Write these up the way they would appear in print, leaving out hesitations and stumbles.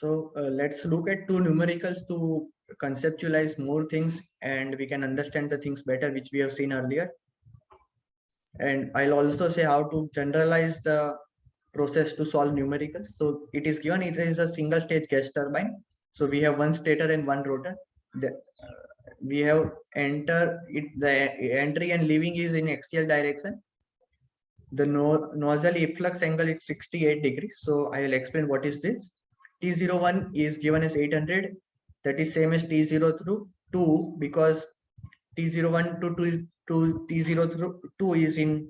Let's look at two numericals to conceptualize more things and we can understand the things better, which we have seen earlier. And I'll also say how to generalize the process to solve numericals. So it is given, it is a single stage gas turbine. So we have one stator and one rotor. We have the entry and leaving is in axial direction. The nozzle efflux angle is 68 degrees. So I will explain what is this. T01 is given as 800. That is same as T0 through 2 because T01 to T02 is in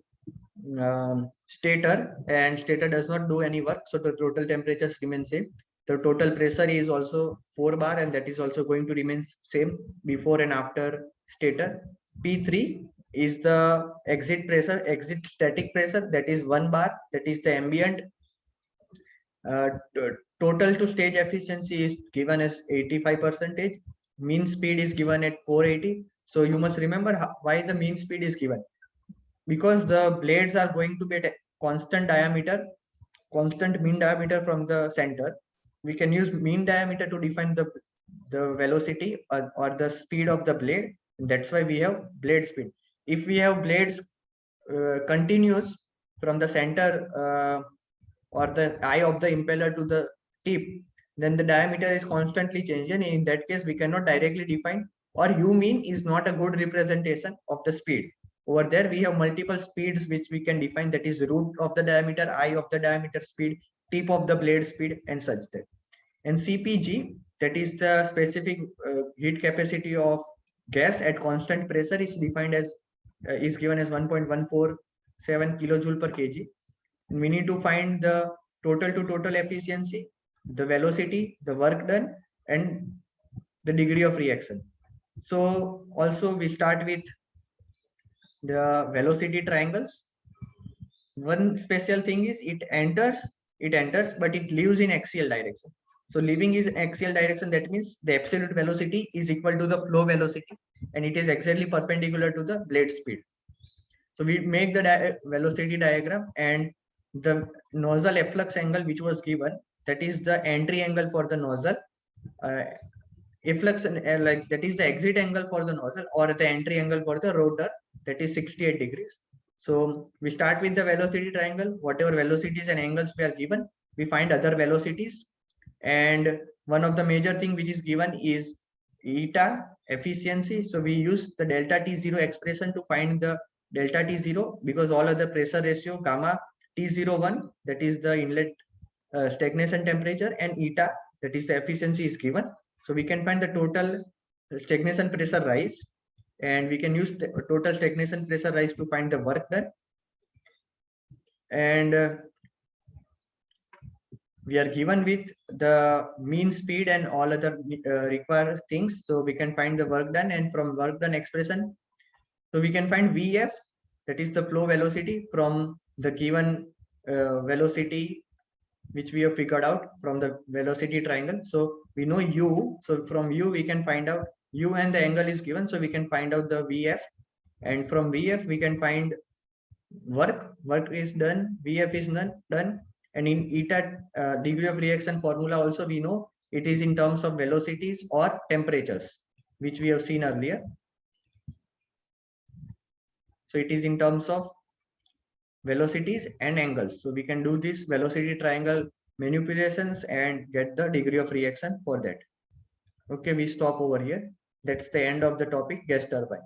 stator, and stator does not do any work. So the total temperatures remain same. The total pressure is also 4 bar, and that is also going to remain same before and after stator. P3 is the exit pressure, exit static pressure, that is 1 bar, that is the ambient. Total to stage efficiency is given as 85%. Mean speed is given at 480. So you must remember why the mean speed is given, because the blades are going to be at a constant diameter, constant mean diameter from the center. We can use mean diameter to define the velocity or the speed of the blade. That's why we have blade speed. If we have blades continuous from the center or the eye of the impeller to the tip, then the diameter is constantly changing. In that case, we cannot directly define, or u mean is not a good representation of the speed. Over there, we have multiple speeds which we can define, that is root of the diameter, eye of the diameter speed, tip of the blade speed, and such that. And CPG, that is the specific heat capacity of gas at constant pressure, is defined as is given as 1.147 kilojoule per kg. And we need to find the total to total efficiency, the velocity, the work done, and the degree of reaction. So also we start with the velocity triangles. One special thing is it enters, but it leaves in axial direction. So leaving is axial direction, that means the absolute velocity is equal to the flow velocity, and it is exactly perpendicular to the blade speed. So we make the velocity diagram, and the nozzle efflux angle which was given, that is the entry angle for the nozzle. Efflux like that is the exit angle for the nozzle, or the entry angle for the rotor, that is 68 degrees. So we start with the velocity triangle. Whatever velocities and angles we are given, we find other velocities. And one of the major thing which is given is eta efficiency. So we use the delta T0 expression to find the delta T0, because all other pressure ratio, gamma T01, that is the inlet stagnation temperature, and eta, that is the efficiency, is given. So we can find the total stagnation pressure rise, and we can use the total stagnation pressure rise to find the work done. And we are given with the mean speed and all other required things. So we can find the work done, and from work done expression, so we can find VF, that is the flow velocity, from the given velocity which we have figured out from the velocity triangle. So we know U. So from U we can find out U, and the angle is given. So we can find out the VF, and from VF we can find work. Work is done. VF is done. And in eta degree of reaction formula also, we know it is in terms of velocities or temperatures, which we have seen earlier. So it is in terms of velocities and angles. So we can do this velocity triangle manipulations and get the degree of reaction for that. Okay, we stop over here. That's the end of the topic, gas turbines.